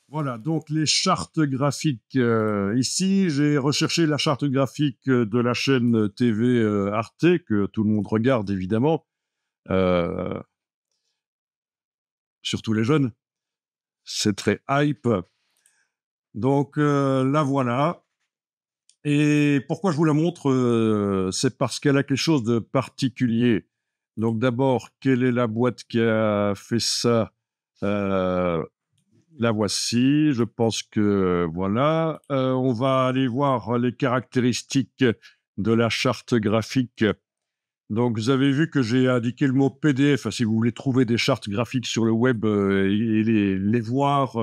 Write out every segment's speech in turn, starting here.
Voilà, donc les chartes graphiques. Ici, j'ai recherché la charte graphique de la chaîne TV Arte, que tout le monde regarde évidemment, euh, surtout les jeunes. C'est très hype. Donc la voilà. Et pourquoi je vous la montre c'est parce qu'elle a quelque chose de particulier. Donc d'abord, quelle est la boîte qui a fait ça? Euh, La voici. Je pense que voilà. On va aller voir les caractéristiques de la charte graphique. Donc, vous avez vu que j'ai indiqué le mot PDF. Si vous voulez trouver des chartes graphiques sur le web et les voir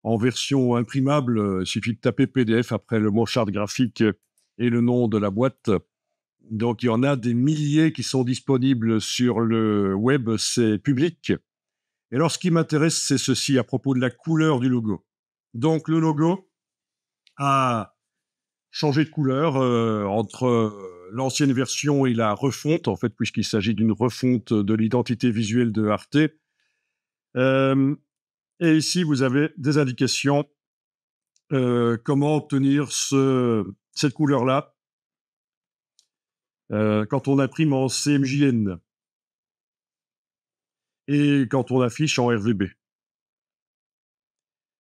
en version imprimable, il suffit de taper PDF après le mot charte graphique et le nom de la boîte. Donc, il y en a des milliers qui sont disponibles sur le web. C'est public. Et alors, ce qui m'intéresse, c'est ceci à propos de la couleur du logo. Donc, le logo a changé de couleur entre l'ancienne version et la refonte, en fait, puisqu'il s'agit d'une refonte de l'identité visuelle de Arte. Euh, et ici, vous avez des indications comment obtenir cette couleur-là quand on imprime en CMJN et quand on affiche en RVB.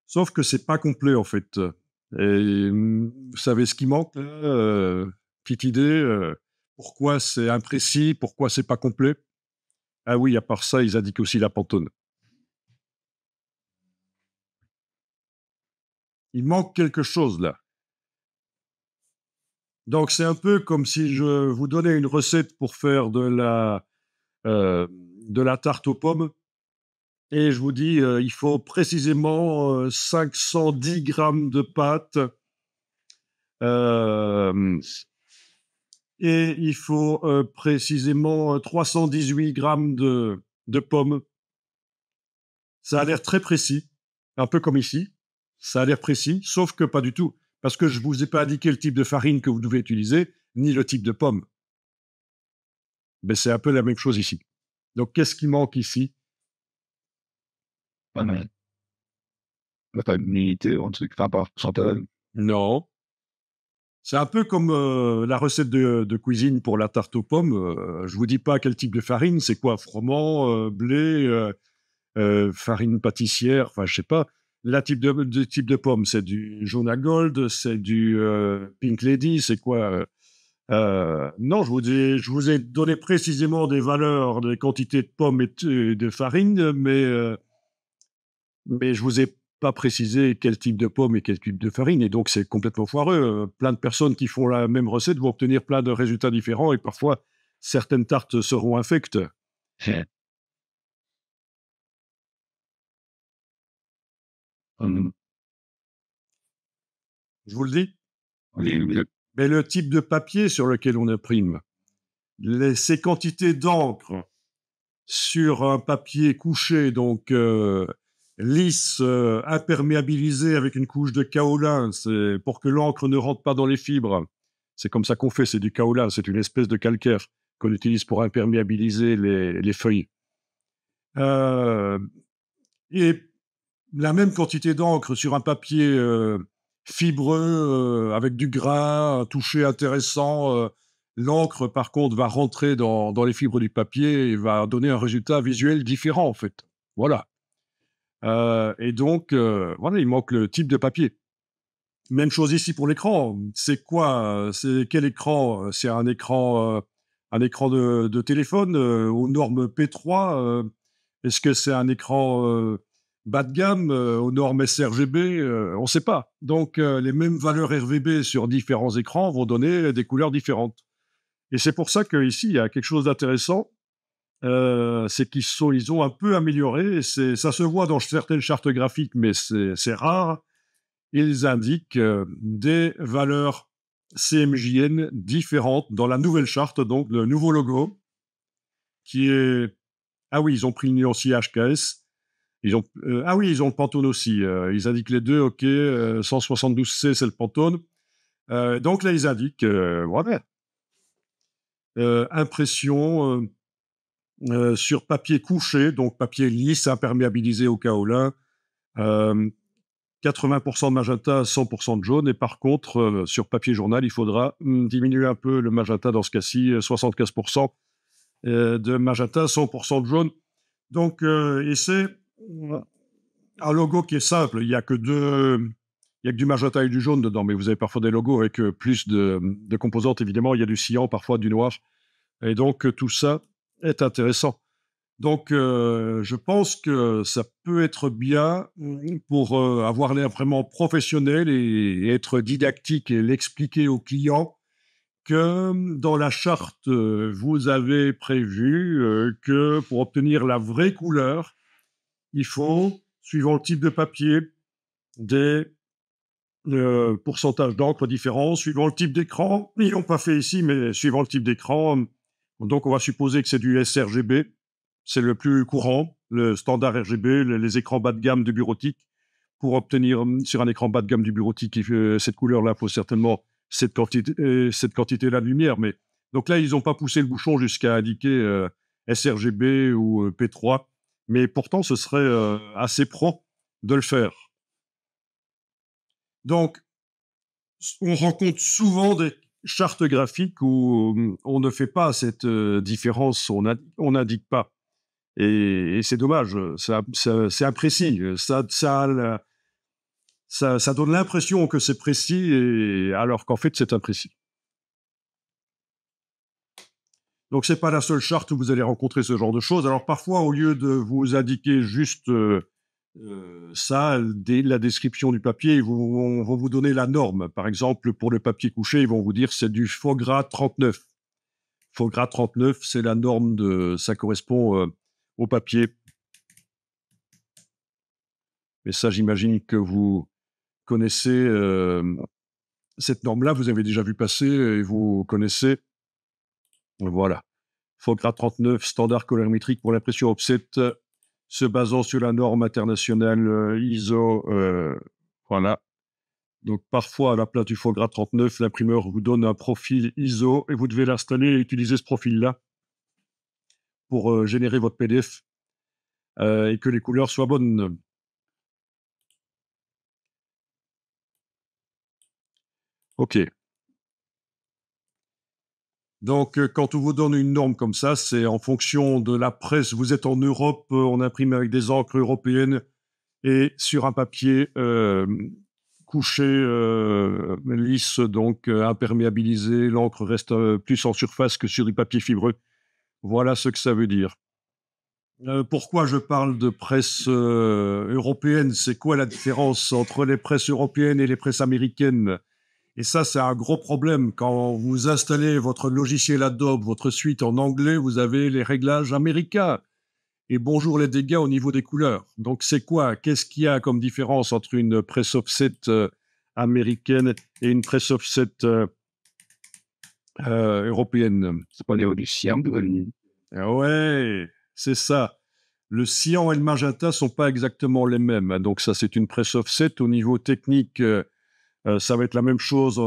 Sauf que c'est pas complet, en fait. Et vous savez ce qui manque, là petite idée pourquoi c'est imprécis, pourquoi c'est pas complet? Ah oui, à part ça, ils indiquent aussi la Pantone. Il manque quelque chose là. Donc c'est un peu comme si je vous donnais une recette pour faire de la tarte aux pommes et je vous dis il faut précisément 510 grammes de pâte euh, et il faut précisément 318 grammes de pommes. Ça a l'air très précis, un peu comme ici. Ça a l'air précis, sauf que pas du tout. Parce que je ne vous ai pas indiqué le type de farine que vous devez utiliser, ni le type de pomme. Mais c'est un peu la même chose ici. Donc, qu'est-ce qui manque ici? Ouais, mais pas une unité ou un truc, enfin, pas pourcentage. Non. C'est un peu comme la recette de cuisine pour la tarte aux pommes. Je vous dis pas quel type de farine, c'est quoi, froment, blé, farine pâtissière, enfin je sais pas. La type de pomme, c'est du jaune à gold, c'est du Pink Lady, c'est quoi non, je vous ai donné précisément des valeurs, des quantités de pommes et de farine, mais je vous ai pas précisé quel type de pomme et quel type de farine, et donc c'est complètement foireux. Plein de personnes qui font la même recette vont obtenir plein de résultats différents, et parfois certaines tartes seront infectes. Hum, Je vous le dis. oui, oui, Mais le type de papier sur lequel on imprime, ces quantités d'encre sur un papier couché, donc lisse, imperméabilisé avec une couche de kaolin, c'est pour que l'encre ne rentre pas dans les fibres. C'est comme ça qu'on fait, c'est du kaolin, c'est une espèce de calcaire qu'on utilise pour imperméabiliser les feuilles. Euh, et la même quantité d'encre sur un papier fibreux, avec du gras, un toucher intéressant. L'encre, par contre, va rentrer dans les fibres du papier et va donner un résultat visuel différent, en fait. Voilà. Et donc, voilà, il manque le type de papier. Même chose ici pour l'écran. C'est quoi C'est quel écran C'est un écran de téléphone aux normes P3 Est-ce que c'est un écran bas de gamme aux normes sRGB On ne sait pas. Donc, les mêmes valeurs RVB sur différents écrans vont donner des couleurs différentes. Et c'est pour ça qu'ici, il y a quelque chose d'intéressant. C'est ils ont un peu amélioré. Ça se voit dans certaines chartes graphiques, mais c'est rare. Ils indiquent des valeurs CMJN différentes dans la nouvelle charte, donc le nouveau logo, qui est... Ah oui, ils ont pris le aussi HKS. Ah oui, ils ont le Pantone aussi. Ils indiquent les deux, ok. 172C, c'est le Pantone. Donc là, ils indiquent, voilà, impression sur papier couché, donc papier lisse, imperméabilisé au kaolin. 80% de magenta, 100% de jaune. Et par contre, sur papier journal, il faudra diminuer un peu le magenta dans ce cas-ci, 75% de magenta, 100% de jaune. Donc, et c'est un logo qui est simple. Il y a que du magenta et du jaune dedans, mais vous avez parfois des logos avec plus de composantes. Évidemment, il y a du cyan, parfois du noir. Et donc, tout ça est intéressant. Donc, je pense que ça peut être bien pour avoir l'air vraiment professionnel et être didactique et l'expliquer aux clients que dans la charte, vous avez prévu que pour obtenir la vraie couleur, il faut, suivant le type de papier, des pourcentages d'encre différents, suivant le type d'écran. Ils l'ont pas fait ici, mais suivant le type d'écran. Donc, on va supposer que c'est du sRGB. C'est le plus courant, le standard RGB, les écrans bas de gamme du bureautique. Pour obtenir sur un écran bas de gamme du bureautique cette couleur-là, il faut certainement cette quantité-là de lumière. Mais donc là, ils n'ont pas poussé le bouchon jusqu'à indiquer sRGB ou P3. Mais pourtant, ce serait assez pro de le faire. Donc, on rencontre souvent des chartes graphiques où on ne fait pas cette différence, on n'indique pas. Et c'est dommage, c'est imprécis. Ça donne l'impression que c'est précis, alors qu'en fait, c'est imprécis. Donc, ce n'est pas la seule charte où vous allez rencontrer ce genre de choses. Alors, parfois, au lieu de vous indiquer juste la description du papier, ils vont vous donner la norme. Par exemple, pour le papier couché, ils vont vous dire c'est du faux gras 39. Faux gras 39, c'est la norme ça correspond au papier. Mais ça, j'imagine que vous connaissez cette norme-là, vous avez déjà vu passer et vous connaissez. Voilà. Faux gras 39, standard colorimétrique pour l'impression offset, se basant sur la norme internationale ISO. Voilà. Donc, parfois, à la place du faux gras 39, l'imprimeur vous donne un profil ISO et vous devez l'installer et utiliser ce profil-là pour générer votre PDF et que les couleurs soient bonnes. OK. Donc, quand on vous donne une norme comme ça, c'est en fonction de la presse. Vous êtes en Europe, on imprime avec des encres européennes et sur un papier couché, lisse, donc imperméabilisé. L'encre reste plus en surface que sur du papier fibreux. Voilà ce que ça veut dire. Pourquoi je parle de presse européenne? C'est quoi la différence entre les presses européennes et les presses américaines? Et ça, c'est un gros problème. Quand vous installez votre logiciel Adobe, votre suite en anglais, vous avez les réglages américains. Et bonjour les dégâts au niveau des couleurs. Donc, c'est quoi? Qu'est-ce qu'il y a comme différence entre une presse offset américaine et une presse offset européenne? C'est pas du cyan. Ouais, c'est ça. Le cyan et le magenta sont pas exactement les mêmes. Donc, ça, c'est une presse offset. Au niveau technique, ça va être la même chose.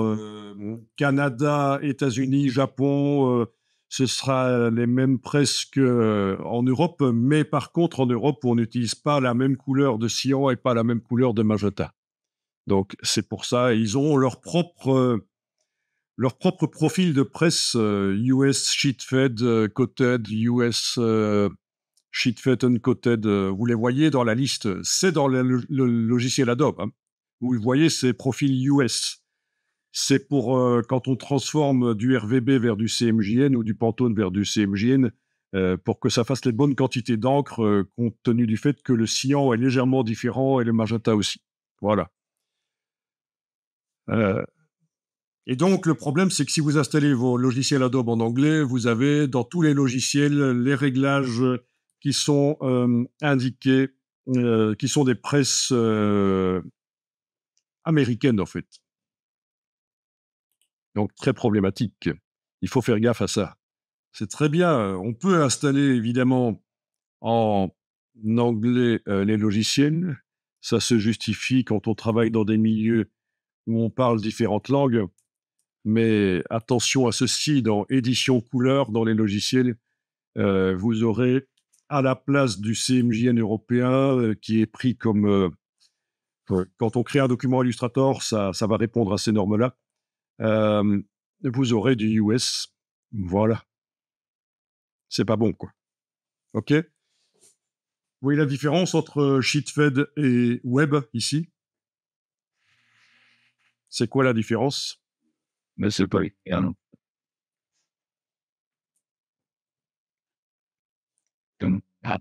Canada, États-Unis, Japon, ce sera les mêmes presses qu'en Europe. Mais par contre, en Europe, on n'utilise pas la même couleur de cyan et pas la même couleur de magenta. Donc, c'est pour ça. Ils ont leur propre profil de presse US Sheetfed, Coated, US Sheetfed Uncoated. Vous les voyez dans la liste. C'est dans le logiciel Adobe. Hein. Vous le voyez, c'est profil US. C'est pour quand on transforme du RVB vers du CMJN ou du Pantone vers du CMJN, pour que ça fasse les bonnes quantités d'encre, compte tenu du fait que le cyan est légèrement différent et le magenta aussi. Voilà. Et donc, le problème, c'est que si vous installez vos logiciels Adobe en anglais, vous avez dans tous les logiciels les réglages qui sont indiqués, qui sont des presses américaines, en fait. Donc, très problématique. Il faut faire gaffe à ça. C'est très bien. On peut installer, évidemment, en anglais les logiciels. Ça se justifie quand on travaille dans des milieux où on parle différentes langues. Mais attention à ceci, dans édition couleur, dans les logiciels, vous aurez à la place du CMJN européen qui est pris comme Ouais. Quand on crée un document Illustrator, ça va répondre à ces normes-là. Vous aurez du US. Voilà. C'est pas bon, quoi. OK? Vous voyez la différence entre Sheetfed et Web, ici? C'est quoi la différence? Mais c'est pas bien. Ah,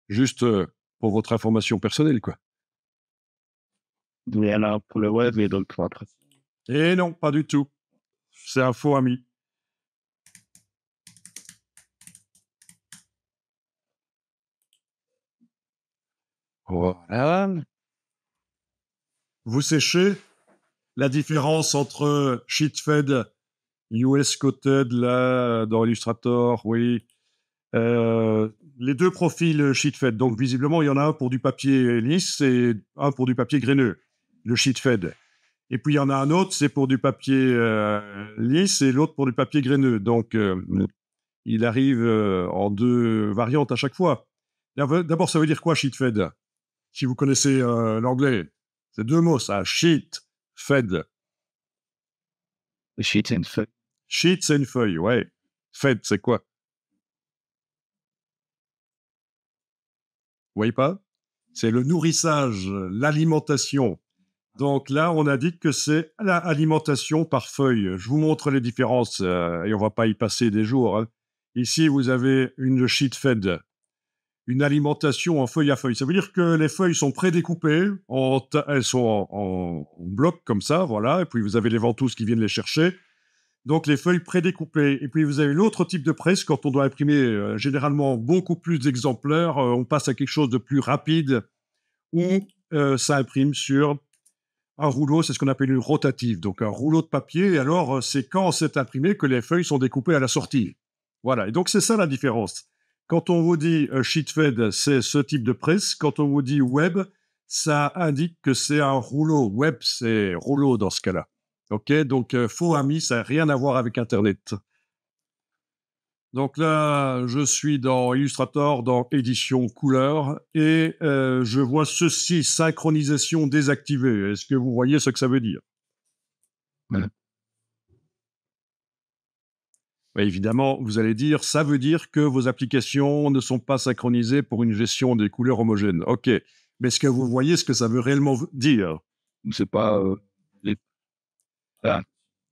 Juste pour votre information personnelle, quoi. il y en a pour le web et d'autres pour après. Et non, pas du tout. C'est un faux ami. Voilà. Vous séchez la différence entre Sheetfed, US Coated, là, dans Illustrator, oui. Les deux profils Sheetfed. Donc, visiblement, il y en a un pour du papier lisse et un pour du papier graineux, le Sheetfed. Et puis, il y en a un autre, c'est pour du papier lisse et l'autre pour du papier graineux. Donc, il arrive en deux variantes à chaque fois. D'abord, ça veut dire quoi, Sheetfed? Si vous connaissez l'anglais, c'est deux mots, ça. Sheet, fed. Le sheet and feuille. Sheet, c'est une feuille, ouais. Fed, c'est quoi? Vous voyez pas? C'est le nourrissage, l'alimentation. Donc là, on a dit que c'est l'alimentation par feuille. Je vous montre les différences et on va pas y passer des jours, hein. Ici, vous avez une sheet fed, une alimentation en feuille à feuille. Ça veut dire que les feuilles sont prédécoupées, elles sont en bloc comme ça, voilà, et puis vous avez les ventouses qui viennent les chercher. Donc les feuilles prédécoupées. Et puis vous avez l'autre type de presse, quand on doit imprimer généralement beaucoup plus d'exemplaires, on passe à quelque chose de plus rapide, où ça imprime sur un rouleau, c'est ce qu'on appelle une rotative, donc un rouleau de papier, et alors c'est quand c'est imprimé que les feuilles sont découpées à la sortie. Voilà, et donc c'est ça la différence. Quand on vous dit sheetfed, c'est ce type de presse. Quand on vous dit web, ça indique que c'est un rouleau. Web, c'est rouleau dans ce cas-là. OK, donc faux ami, ça n'a rien à voir avec Internet. Donc là, je suis dans Illustrator, dans édition couleur, et je vois ceci, synchronisation désactivée. Est-ce que vous voyez ce que ça veut dire? Ouais. Bah, évidemment, vous allez dire, ça veut dire que vos applications ne sont pas synchronisées pour une gestion des couleurs homogènes. OK, mais est-ce que vous voyez ce que ça veut réellement dire? C'est pas les. Ah,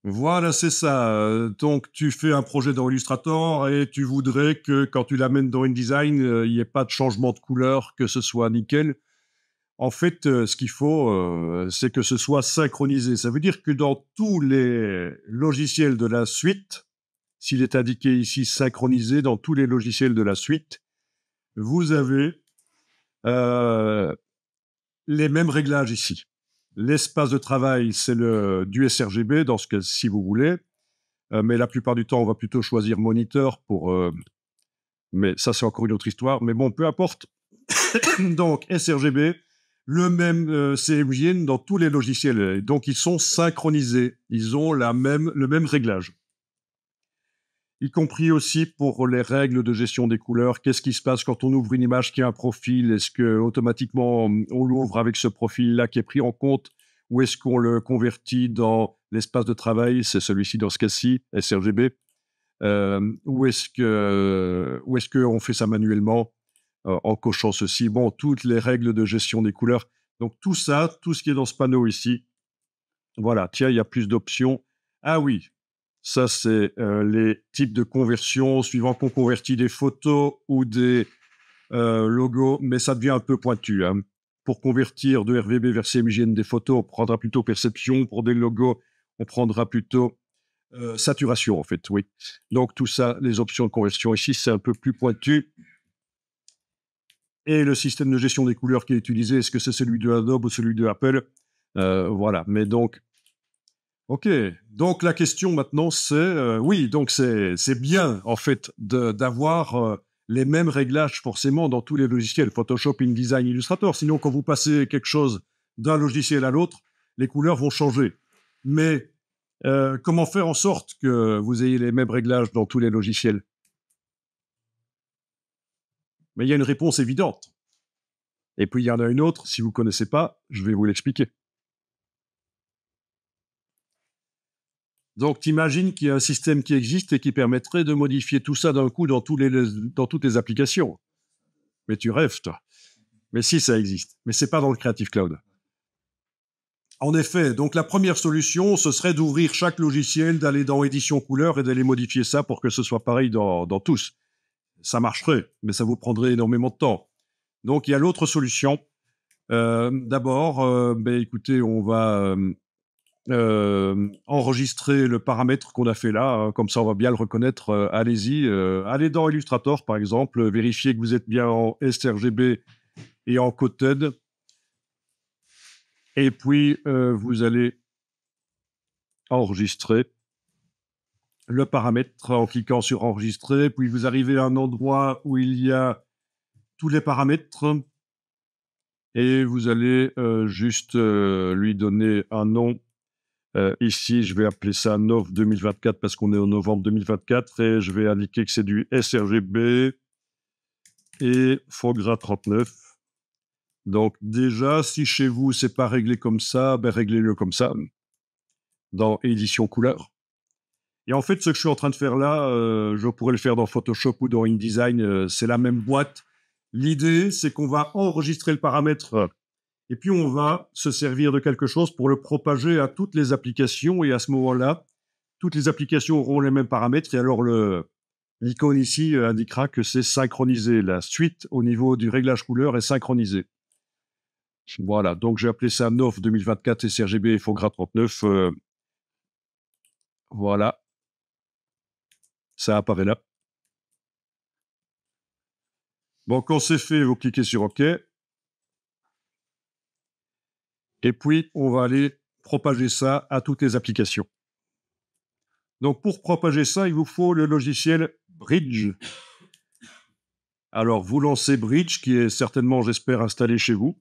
Voilà, c'est ça. Donc, tu fais un projet dans Illustrator et tu voudrais que quand tu l'amènes dans InDesign, il n'y ait pas de changement de couleur, que ce soit nickel. En fait, ce qu'il faut, c'est que ce soit synchronisé. Ça veut dire que dans tous les logiciels de la suite, s'il est indiqué ici synchronisé dans tous les logiciels de la suite, vous avez les mêmes réglages ici. L'espace de travail, c'est du sRGB, dans ce cas, si vous voulez. Mais la plupart du temps, on va plutôt choisir moniteur pour. Mais ça, c'est encore une autre histoire. Mais bon, peu importe. Donc, sRGB, le même CMJN dans tous les logiciels. Donc, ils sont synchronisés. Ils ont le même réglage. Y compris aussi pour les règles de gestion des couleurs. Qu'est-ce qui se passe quand on ouvre une image qui a un profil? Est-ce que automatiquement on l'ouvre avec ce profil-là qui est pris en compte, ou est-ce qu'on le convertit dans l'espace de travail? C'est celui-ci dans ce cas-ci, sRGB. Ou est-ce qu'on fait ça manuellement en cochant ceci? Bon, toutes les règles de gestion des couleurs. Donc tout ça, tout ce qui est dans ce panneau ici, voilà. Tiens, il y a plus d'options. Ah oui, ça c'est les types de conversion, suivant qu'on convertit des photos ou des logos, mais ça devient un peu pointu, hein. Pour convertir de RVB vers CMYN des photos, on prendra plutôt perception. Pour des logos, on prendra plutôt saturation, en fait, oui. Donc, tout ça, les options de conversion ici, c'est un peu plus pointu. Et le système de gestion des couleurs qui est utilisé, est-ce que c'est celui de Adobe ou celui de Apple? Voilà. Mais donc, OK. Donc, la question maintenant, c'est, oui, donc c'est bien, en fait, d'avoir les mêmes réglages forcément dans tous les logiciels, Photoshop, InDesign, Illustrator. Sinon, quand vous passez quelque chose d'un logiciel à l'autre, les couleurs vont changer. Mais comment faire en sorte que vous ayez les mêmes réglages dans tous les logiciels? Mais il y a une réponse évidente. Et puis, il y en a une autre, si vous ne connaissez pas, je vais vous l'expliquer. Donc, t'imagines qu'il y a un système qui existe et qui permettrait de modifier tout ça d'un coup dans toutes les applications. Mais tu rêves, toi. Mais si, ça existe. Mais c'est pas dans le Creative Cloud. En effet, donc la première solution, ce serait d'ouvrir chaque logiciel, d'aller dans édition couleur et d'aller modifier ça pour que ce soit pareil dans tous. Ça marcherait, mais ça vous prendrait énormément de temps. Donc, il y a l'autre solution. D'abord, écoutez, on va enregistrer le paramètre qu'on a fait là, hein, comme ça on va bien le reconnaître. Allez-y, allez dans Illustrator par exemple, vérifiez que vous êtes bien en sRGB et en Coated, et puis vous allez enregistrer le paramètre en cliquant sur enregistrer, puis vous arrivez à un endroit où il y a tous les paramètres et vous allez juste lui donner un nom. Ici, je vais appeler ça Nov 2024 parce qu'on est en novembre 2024 et je vais indiquer que c'est du sRGB et Fogra 39. Donc déjà, si chez vous, c'est pas réglé comme ça, réglez-le comme ça dans édition couleur. Et en fait, ce que je suis en train de faire là, je pourrais le faire dans Photoshop ou dans InDesign, c'est la même boîte. L'idée, c'est qu'on va enregistrer le paramètre et puis on va se servir de quelque chose pour le propager à toutes les applications. Et à ce moment-là, toutes les applications auront les mêmes paramètres. Et alors l'icône ici indiquera que c'est synchronisé. La suite au niveau du réglage couleur est synchronisée. Voilà, donc j'ai appelé ça Nov 2024 sRGB Fogra 39. Voilà, ça apparaît là. Bon, quand c'est fait, vous cliquez sur OK. Et puis, on va aller propager ça à toutes les applications. Donc, pour propager ça, il vous faut le logiciel Bridge. Alors, vous lancez Bridge, qui est certainement, j'espère, installé chez vous.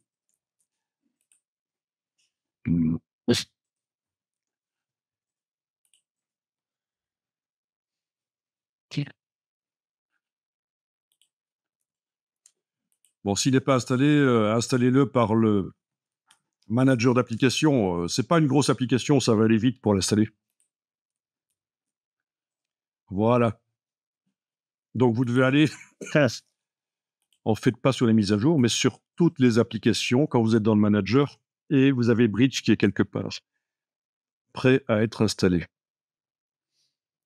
Bon, s'il n'est pas installé, installez-le par le manager d'application. C'est pas une grosse application, ça va aller vite pour l'installer. Voilà. Donc, vous devez aller, en fait, pas sur les mises à jour, mais sur toutes les applications quand vous êtes dans le manager et vous avez Bridge qui est quelque part prêt à être installé.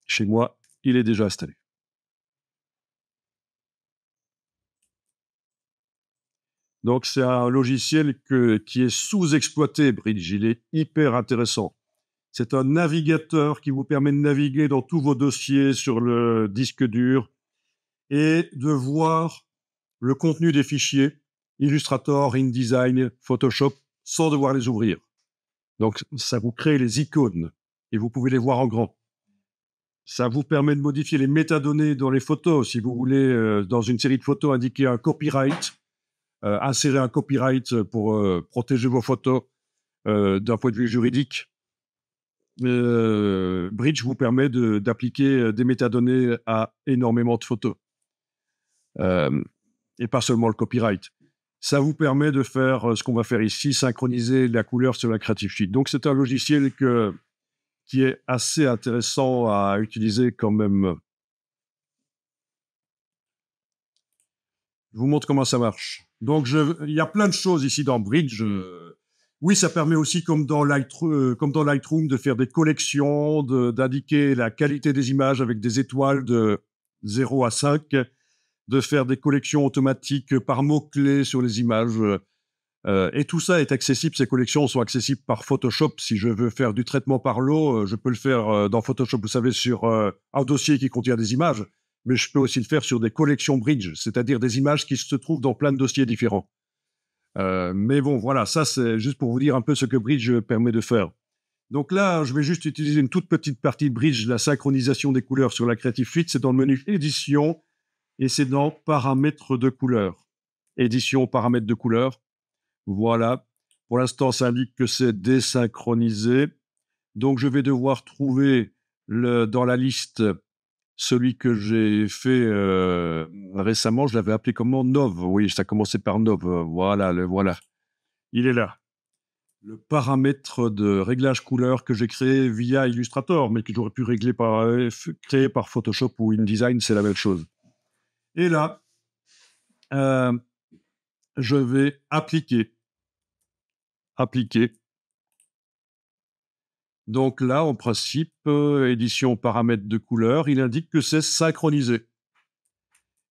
Chez moi, il est déjà installé. Donc, c'est un logiciel qui est sous-exploité, Bridge. Il est hyper intéressant. C'est un navigateur qui vous permet de naviguer dans tous vos dossiers sur le disque dur et de voir le contenu des fichiers Illustrator, InDesign, Photoshop, sans devoir les ouvrir. Donc, ça vous crée les icônes et vous pouvez les voir en grand. Ça vous permet de modifier les métadonnées dans les photos. Si vous voulez, dans une série de photos, indiquer un copyright, insérer un copyright pour protéger vos photos d'un point de vue juridique, Bridge vous permet d'appliquer des métadonnées à énormément de photos. Et pas seulement le copyright. Ça vous permet de faire ce qu'on va faire ici, synchroniser la couleur sur la Creative Sheet. Donc, c'est un logiciel qui est assez intéressant à utiliser quand même. Je vous montre comment ça marche. Donc, il y a plein de choses ici dans Bridge. Oui, ça permet aussi, comme dans Lightroom, de faire des collections, d'indiquer la qualité des images avec des étoiles de 0 à 5, de faire des collections automatiques par mots-clés sur les images. Et tout ça est accessible. Ces collections sont accessibles par Photoshop. Si je veux faire du traitement par lot, je peux le faire dans Photoshop, vous savez, sur un dossier qui contient des images. Mais je peux aussi le faire sur des collections Bridge, c'est-à-dire des images qui se trouvent dans plein de dossiers différents. Mais bon, voilà, ça c'est juste pour vous dire un peu ce que Bridge permet de faire. Donc là, je vais juste utiliser une toute petite partie de Bridge, la synchronisation des couleurs sur la Creative Suite. C'est dans le menu Édition et c'est dans Paramètres de couleur. Édition, Paramètres de couleur. Voilà. Pour l'instant, ça indique que c'est désynchronisé. Donc, je vais devoir trouver dans la liste Celui que j'ai fait récemment, je l'avais appelé comment? Nov. Oui, ça commençait par Nov. Voilà, le voilà. Il est là. Le paramètre de réglage couleur que j'ai créé via Illustrator, mais que j'aurais pu régler créer par Photoshop ou InDesign, c'est la même chose. Et là, je vais appliquer. Donc là, en principe, édition paramètres de couleur, il indique que c'est synchronisé.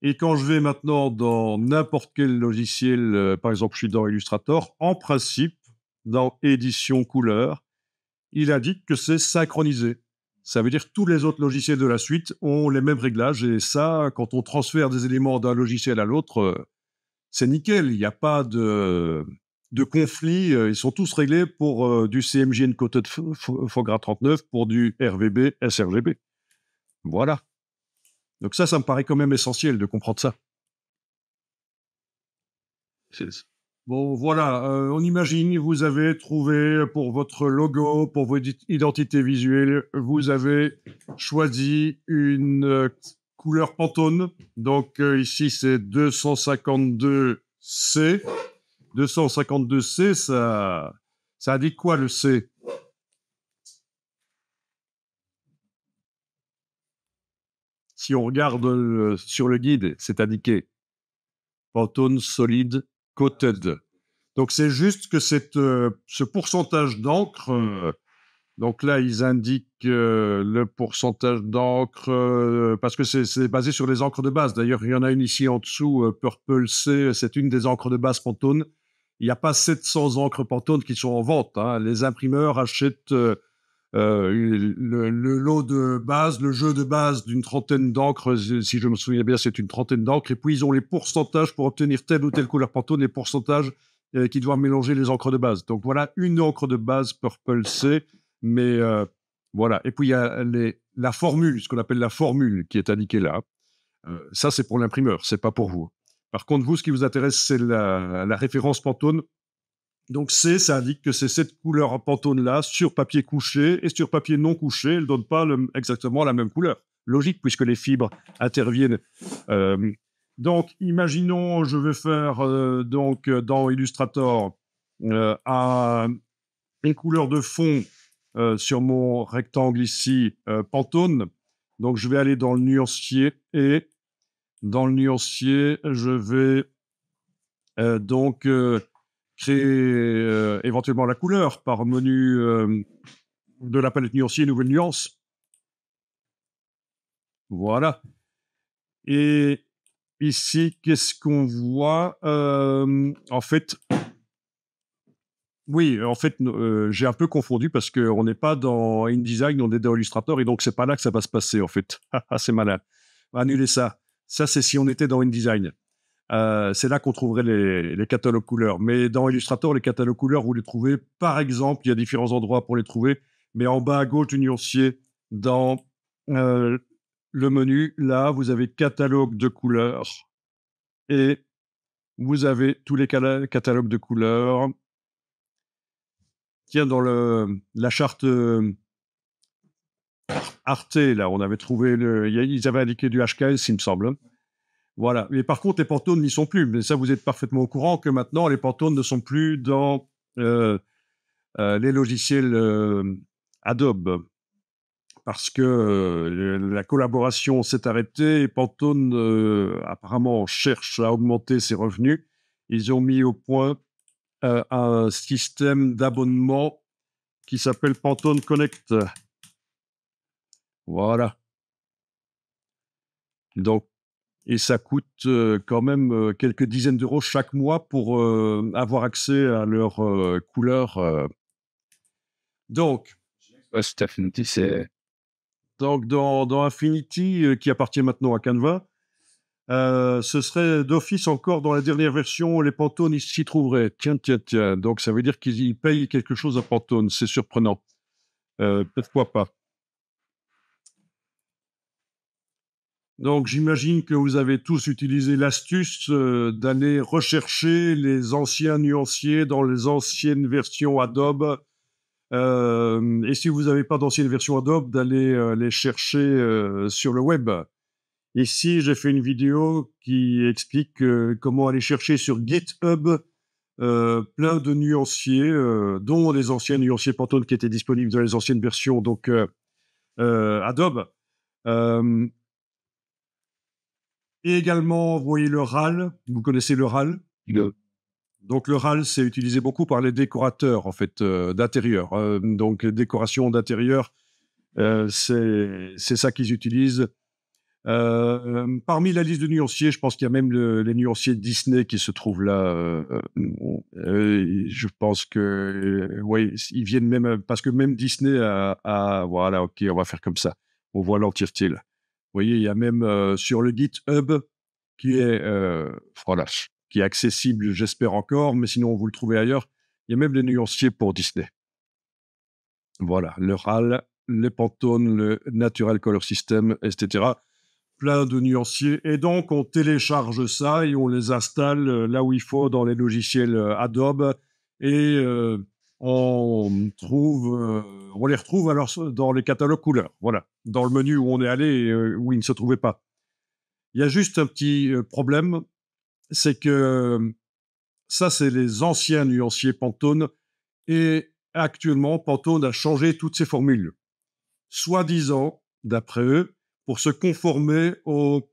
Et quand je vais maintenant dans n'importe quel logiciel, par exemple, je suis dans Illustrator, en principe, dans édition couleur, il indique que c'est synchronisé. Ça veut dire que tous les autres logiciels de la suite ont les mêmes réglages. Et ça, quand on transfère des éléments d'un logiciel à l'autre, c'est nickel. Il n'y a pas de conflit. Ils sont tous réglés pour du CMJ Encoded FOGRA 39, pour du RVB, sRGB. Voilà. Donc ça me paraît quand même essentiel de comprendre ça. Bon, voilà, on imagine, vous avez trouvé pour votre logo, pour votre identité visuelle, vous avez choisi une couleur Pantone. Donc ici, c'est 252C. 252C, ça indique quoi, le C? Si on regarde sur le guide, c'est indiqué Pantone Solid Coated. Donc c'est juste que ce pourcentage d'encre, donc là ils indiquent le pourcentage d'encre, parce que c'est basé sur les encres de base. D'ailleurs, il y en a une ici en dessous, Purple C, c'est une des encres de base Pantone. Il n'y a pas 700 encres Pantone qui sont en vente, hein. Les imprimeurs achètent le lot de base, le jeu de base d'une trentaine d'encres, si je me souviens bien, c'est une trentaine d'encres, et puis ils ont les pourcentages pour obtenir telle ou telle couleur Pantone, les pourcentages qui doivent mélanger les encres de base. Donc voilà, une encre de base Purple C, mais voilà. Et puis il y a la formule, ce qu'on appelle la formule qui est indiquée là. Ça, c'est pour l'imprimeur, c'est pas pour vous. Par contre, vous, ce qui vous intéresse, c'est la référence Pantone. Donc ça indique que c'est cette couleur Pantone-là sur papier couché et sur papier non couché. Elle ne donne pas exactement la même couleur. Logique, puisque les fibres interviennent. Donc, imaginons, je vais faire donc dans Illustrator une couleur de fond sur mon rectangle ici, Pantone. Donc, je vais aller dans le nuancier et dans le nuancier, je vais donc créer éventuellement la couleur par menu de la palette nuancier, nouvelle nuance. Voilà. Et ici, qu'est-ce qu'on voit? En fait, oui, en fait, j'ai un peu confondu parce qu'on n'est pas dans InDesign, on est dans Illustrator, et donc c'est pas là que ça va se passer, en fait. C'est malin. On va annuler ça. Ça, c'est si on était dans InDesign. C'est là qu'on trouverait les catalogues couleurs. Mais dans Illustrator, les catalogues couleurs, vous les trouvez, par exemple, il y a différents endroits pour les trouver, mais en bas à gauche du nuancier, dans le menu, là, vous avez catalogue de couleurs et vous avez tous les catalogues de couleurs. Tiens, dans la charte Arte, là, on avait trouvé, ils avaient indiqué du HKS, il me semble. Voilà. Mais par contre, les Pantones n'y sont plus. Mais ça, vous êtes parfaitement au courant que maintenant, les Pantones ne sont plus dans les logiciels Adobe. Parce que la collaboration s'est arrêtée et Pantone, apparemment, cherche à augmenter ses revenus. Ils ont mis au point un système d'abonnement qui s'appelle Pantone Connect. Voilà. Donc, et ça coûte quand même quelques dizaines d'euros chaque mois pour avoir accès à leurs couleurs. Donc, Post Affinity, c'est. donc dans Affinity, qui appartient maintenant à Canva, ce serait d'office encore dans la dernière version, les Pantone ils s'y trouveraient. Tiens. Donc ça veut dire qu'ils payent quelque chose à Pantone. C'est surprenant. Pourquoi pas? Donc, j'imagine que vous avez tous utilisé l'astuce d'aller rechercher les anciens nuanciers dans les anciennes versions Adobe Et si vous n'avez pas d'ancienne version Adobe, d'aller les chercher sur le web. Ici, j'ai fait une vidéo qui explique comment aller chercher sur GitHub plein de nuanciers, dont les anciens nuanciers Pantone qui étaient disponibles dans les anciennes versions, donc Adobe. Et également, vous voyez le RAL, vous connaissez le RAL? Donc le RAL, c'est utilisé beaucoup par les décorateurs en fait d'intérieur. Donc décoration d'intérieur, c'est ça qu'ils utilisent. Parmi la liste de nuanciers, je pense qu'il y a même les nuanciers Disney qui se trouvent là. Je pense que oui, ils viennent même parce que même Disney voilà, ok, on va faire comme ça. On voit l'entièreté là. Vous voyez, il y a même sur le GitHub qui est voilà, qui est accessible, j'espère encore, mais sinon vous le trouvez ailleurs. Il y a même les nuanciers pour Disney. Voilà, le RAL, le Pantone, le Natural Color System, etc. Plein de nuanciers. Et donc, on télécharge ça et on les installe là où il faut dans les logiciels Adobe. Et on les retrouve alors dans les catalogues couleurs. Voilà, dans le menu où on est allé et où ils ne se trouvaient pas. Il y a juste un petit problème, c'est que ça, c'est les anciens nuanciers Pantone. Et actuellement, Pantone a changé toutes ses formules. Soi-disant, d'après eux, pour se conformer aux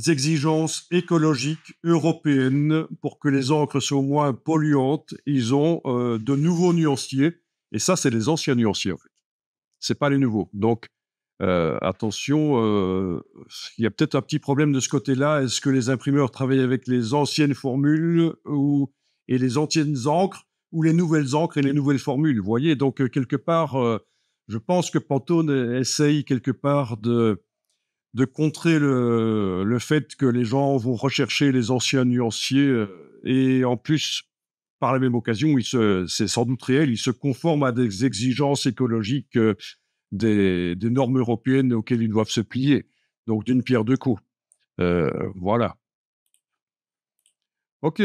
exigences écologiques européennes, pour que les encres soient moins polluantes, ils ont de nouveaux nuanciers. Et ça, c'est les anciens nuanciers, en fait. C'est pas les nouveaux. Donc, attention, il y a peut-être un petit problème de ce côté-là. Est-ce que les imprimeurs travaillent avec les anciennes formules et les anciennes encres ou les nouvelles encres et les nouvelles formules? Vous voyez, donc quelque part, je pense que Pantone essaye quelque part de contrer le fait que les gens vont rechercher les anciens nuanciers et en plus, par la même occasion, c'est sans doute réel, ils se conforment à des exigences écologiques des normes européennes auxquelles ils doivent se plier. Donc, d'une pierre deux coups. Voilà. OK.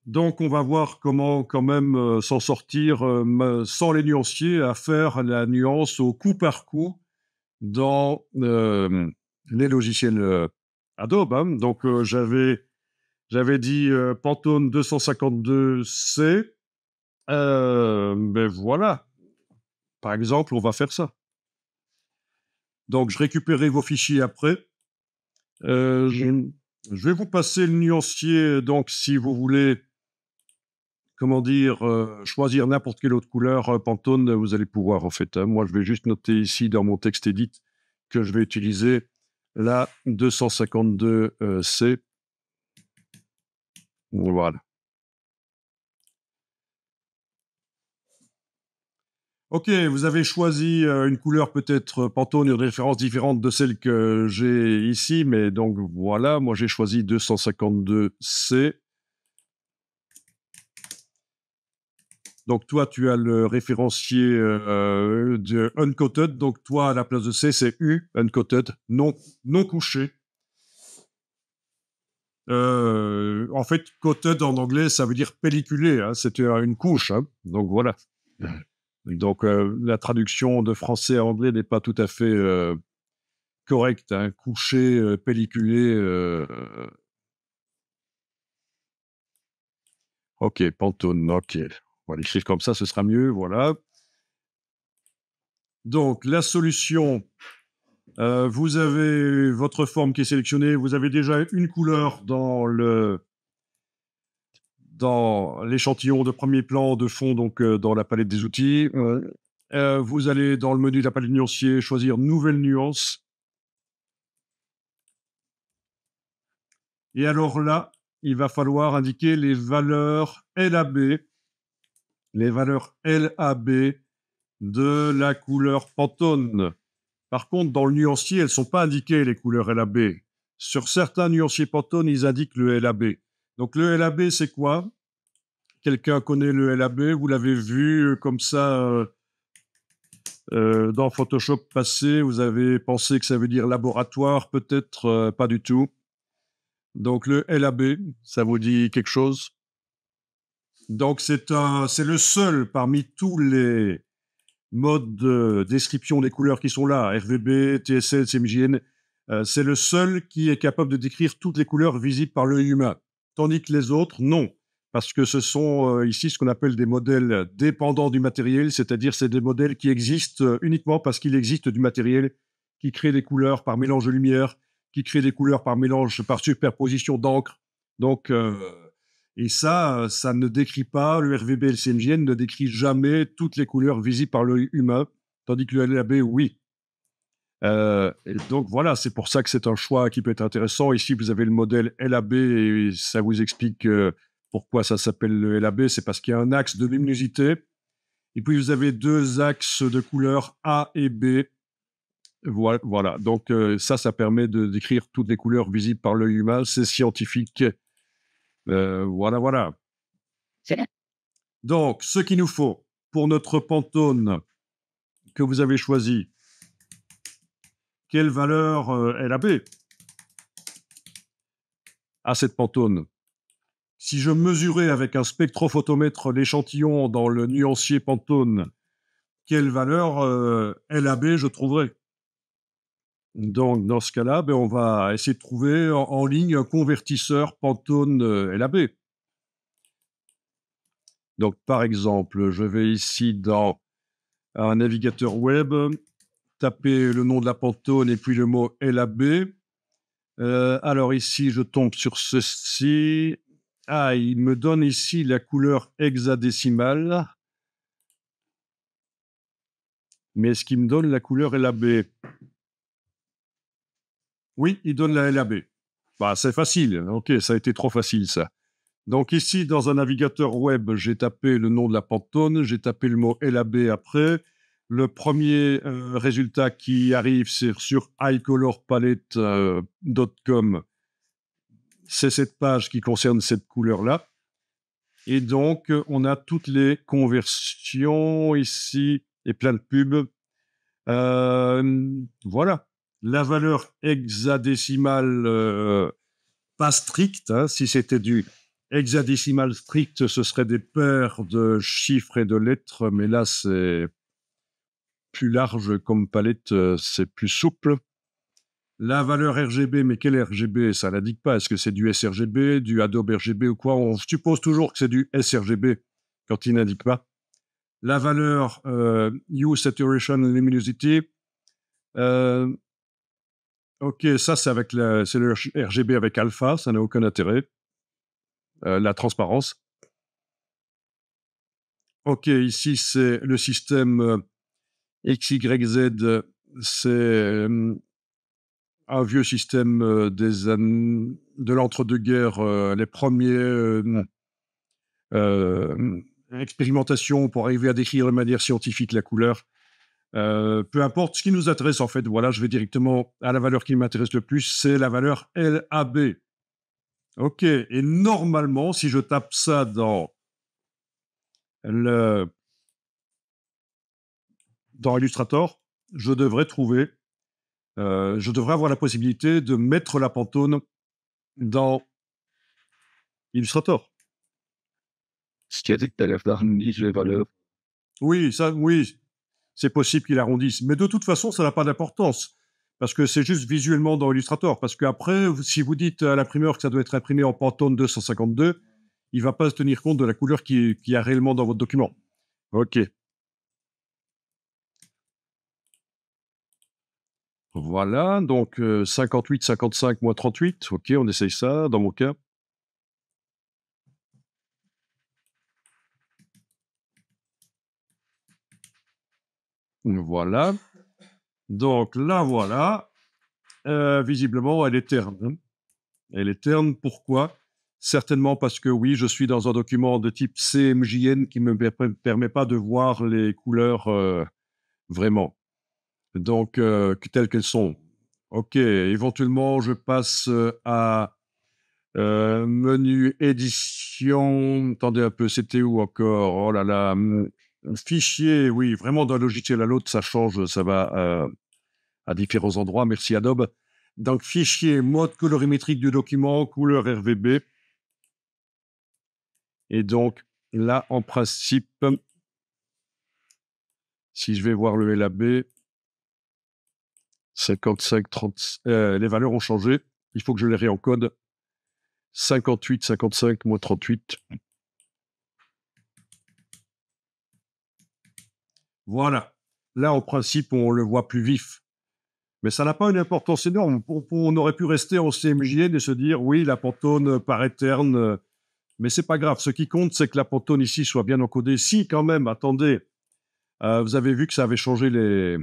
Donc, on va voir comment quand même s'en sortir sans les nuanciers, à faire la nuance au coup par coup dans les logiciels Adobe. Hein. Donc, j'avais dit Pantone 252C. Ben voilà. Par exemple, on va faire ça. Donc, je récupérerai vos fichiers après. Je vais vous passer le nuancier. Donc, si vous voulez, comment dire, choisir n'importe quelle autre couleur Pantone, vous allez pouvoir, en fait. Hein. Moi, je vais juste noter ici dans mon texte edit que je vais utiliser la 252C. Voilà. Ok, vous avez choisi une couleur peut-être Pantone, une référence différente de celle que j'ai ici, mais donc voilà, moi j'ai choisi 252C. Donc toi, tu as le référencier de uncoated, donc toi à la place de C, c'est U, uncoated, non couché. En fait, coated en anglais, ça veut dire pelliculé, hein, c'était une couche, hein, donc voilà. Donc la traduction de français à anglais n'est pas tout à fait correcte, hein, couché, pelliculé. Ok, Pantone, ok. On va l'écrire comme ça, ce sera mieux, voilà. Donc la solution, vous avez votre forme qui est sélectionnée, vous avez déjà une couleur dans l'échantillon de premier plan de fond, donc dans la palette des outils. Vous allez dans le menu de la palette nuancier choisir nouvelle nuance. Et alors là, il va falloir indiquer les valeurs LAB, de la couleur Pantone. Par contre, dans le nuancier, elles ne sont pas indiquées, les couleurs LAB. Sur certains nuanciers Pantone, ils indiquent le LAB. Donc le LAB, c'est quoi? Quelqu'un connaît le LAB? Vous l'avez vu comme ça dans Photoshop passé? Vous avez pensé que ça veut dire laboratoire? Peut-être pas du tout. Donc le LAB, ça vous dit quelque chose? Donc c'est le seul parmi tous les mode de description des couleurs qui sont là, RVB, TSL, CMJN, c'est le seul qui est capable de décrire toutes les couleurs visibles par l'œil humain. Tandis que les autres, non. Parce que ce sont ici ce qu'on appelle des modèles dépendants du matériel, c'est-à-dire c'est des modèles qui existent uniquement parce qu'il existe du matériel qui crée des couleurs par mélange de lumière, qui crée des couleurs par mélange, par superposition d'encre. Donc, et ça ne décrit pas, le RVB et le CMJN ne décrit jamais toutes les couleurs visibles par l'œil humain, tandis que le LAB, oui. Et donc voilà, c'est pour ça que c'est un choix qui peut être intéressant. Ici, vous avez le modèle LAB et ça vous explique pourquoi ça s'appelle le LAB. C'est parce qu'il y a un axe de luminosité et puis vous avez deux axes de couleurs A et B. Voilà. Donc ça permet de décrire toutes les couleurs visibles par l'œil humain. C'est scientifique. Voilà. Donc, ce qu'il nous faut pour notre Pantone que vous avez choisi, quelle valeur LAB à cette Pantone? Si je mesurais avec un spectrophotomètre l'échantillon dans le nuancier Pantone, quelle valeur LAB je trouverais? Donc, dans ce cas-là, on va essayer de trouver en ligne un convertisseur Pantone LAB. Donc, par exemple, je vais ici dans un navigateur web, taper le nom de la Pantone et puis le mot LAB. Alors ici, je tombe sur ceci. Ah, il me donne ici la couleur hexadécimale. Mais est-ce qu'il me donne la couleur LAB? Oui, il donne la LAB. Bah, c'est facile. Ok, ça a été trop facile, ça. Donc ici, dans un navigateur web, j'ai tapé le nom de la Pantone, j'ai tapé le mot LAB après. Le premier résultat qui arrive, c'est sur iColorPalette.com. C'est cette page qui concerne cette couleur-là. Et donc, on a toutes les conversions ici et plein de pubs. Voilà. La valeur hexadécimale pas stricte. Hein. Si c'était du hexadécimal strict, ce serait des paires de chiffres et de lettres. Mais là, c'est plus large comme palette, c'est plus souple. La valeur RGB, mais quel RGB? Ça l'indique pas. Est-ce que c'est du sRGB, du Adobe RGB ou quoi? On suppose toujours que c'est du sRGB quand il n'indique pas. La valeur Hue Saturation Luminosity. Ok, ça c'est le RGB avec alpha, ça n'a aucun intérêt. La transparence. Ok, ici c'est le système XYZ, c'est un vieux système de l'entre-deux-guerres, les premiers expérimentations pour arriver à décrire de manière scientifique la couleur. Peu importe, ce qui nous intéresse en fait, voilà, je vais directement à la valeur qui m'intéresse le plus, c'est la valeur LAB. Ok, et normalement, si je tape ça dans Illustrator, je devrais avoir la possibilité de mettre la Pantone dans Illustrator. Ce qui a dit que tu allais arrondir les valeurs. Oui, c'est possible qu'il arrondisse. Mais de toute façon, ça n'a pas d'importance. Parce que c'est juste visuellement dans Illustrator. Parce qu'après, si vous dites à l'imprimeur que ça doit être imprimé en Pantone 252, il ne va pas se tenir compte de la couleur qui y a réellement dans votre document. OK. Voilà, donc 58, 55, moins 38. OK, on essaye ça, dans mon cas. Voilà. Donc là, voilà. Visiblement, elle est terne. Elle est terne, pourquoi? Certainement parce que oui, je suis dans un document de type CMJN qui ne me permet pas de voir les couleurs vraiment. Donc, telles qu'elles sont. OK, éventuellement, je passe à menu édition. Attendez un peu, c'était où encore? Oh là là. Fichier, oui, vraiment d'un logiciel à l'autre, ça change, ça va à différents endroits. Merci Adobe. Donc, fichier, mode colorimétrique du document, couleur RVB. Et donc, là, en principe, Si je vais voir le LAB, 55, 30, les valeurs ont changé. Il faut que je les réencode. 58, 55, moins 38. Voilà. Là, en principe, on le voit plus vif. Mais ça n'a pas une importance énorme. On aurait pu rester en CMJN et se dire, oui, la Pantone paraît terne, mais c'est pas grave. Ce qui compte, c'est que la Pantone ici soit bien encodée. Si, quand même, attendez, vous avez vu que ça avait changé les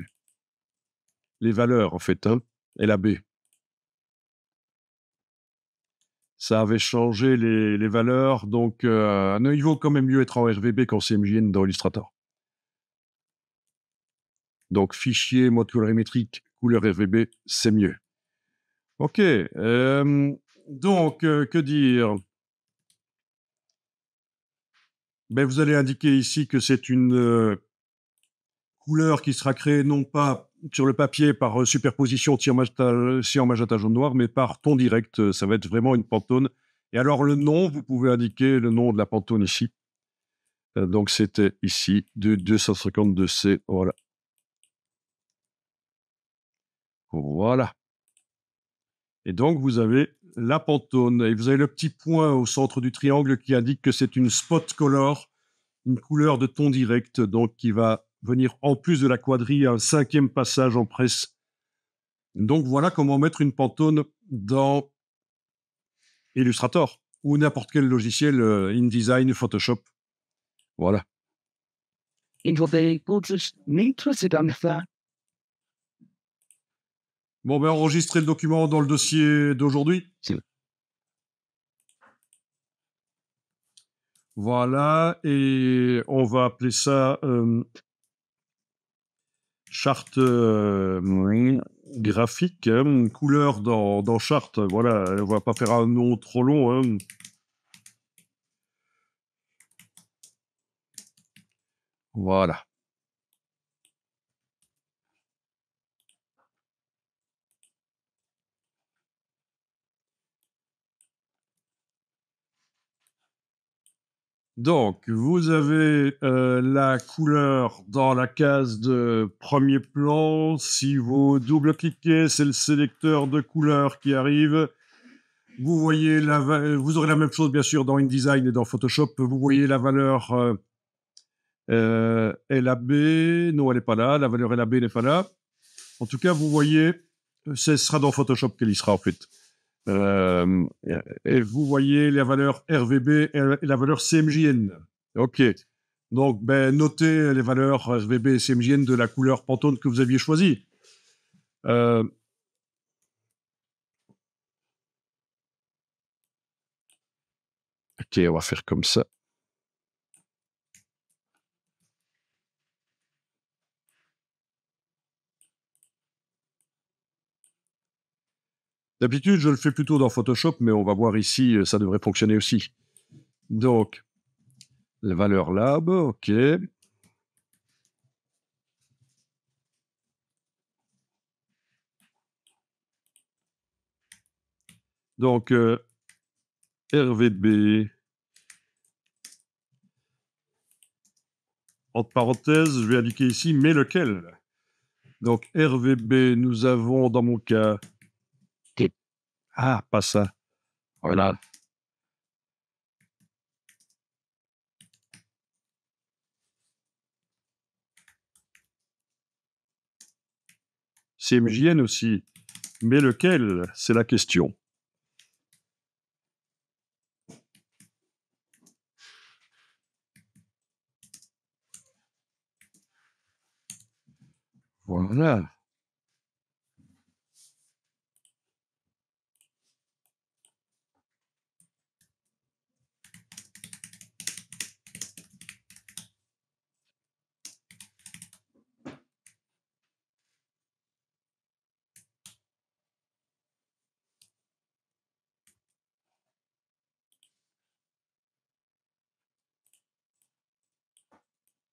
valeurs, en fait, hein, LAB. Ça avait changé les valeurs, donc il vaut quand même mieux être en RVB qu'en CMJN dans Illustrator. Donc, fichier, mode colorimétrique, couleur RVB, c'est mieux. OK. Donc, que dire? Ben, vous allez indiquer ici que c'est une couleur qui sera créée non pas sur le papier par superposition cyan, magenta, jaune, noir, mais par ton direct. Ça va être vraiment une Pantone. Et alors, le nom, vous pouvez indiquer le nom de la Pantone ici. Donc, c'était ici, de 252C. Voilà. Voilà. Et donc, vous avez la Pantone. Et vous avez le petit point au centre du triangle qui indique que c'est une spot color, une couleur de ton direct, donc qui va venir en plus de la quadrille, un 5e passage en presse. Donc, voilà comment mettre une Pantone dans Illustrator ou n'importe quel logiciel InDesign, Photoshop. Voilà. Bon, ben, enregistrez le document dans le dossier d'aujourd'hui. Voilà, et on va appeler ça charte graphique, hein, couleur dans charte. Voilà, on va pas faire un nom trop long. Hein. Voilà. Donc, vous avez la couleur dans la case de premier plan. Si vous double-cliquez, c'est le sélecteur de couleurs qui arrive. Vous voyez vous aurez la même chose bien sûr dans InDesign et dans Photoshop. Vous voyez la valeur LAB. Non, elle n'est pas là. La valeur LAB n'est pas là. En tout cas, vous voyez, ce sera dans Photoshop qu'elle y sera en fait. Et vous voyez la valeur RVB et la valeur CMJN. OK. Donc, ben, notez les valeurs RVB et CMJN de la couleur Pantone que vous aviez choisie. OK, on va faire comme ça. D'habitude, je le fais plutôt dans Photoshop, mais on va voir ici, ça devrait fonctionner aussi. Donc, les valeurs lab, OK. Donc, RVB, entre parenthèses, je vais indiquer ici, mais lequel? Donc, RVB, nous avons dans mon cas... Ah, pas ça. Voilà. CMJN aussi. Mais lequel? C'est la question. Voilà.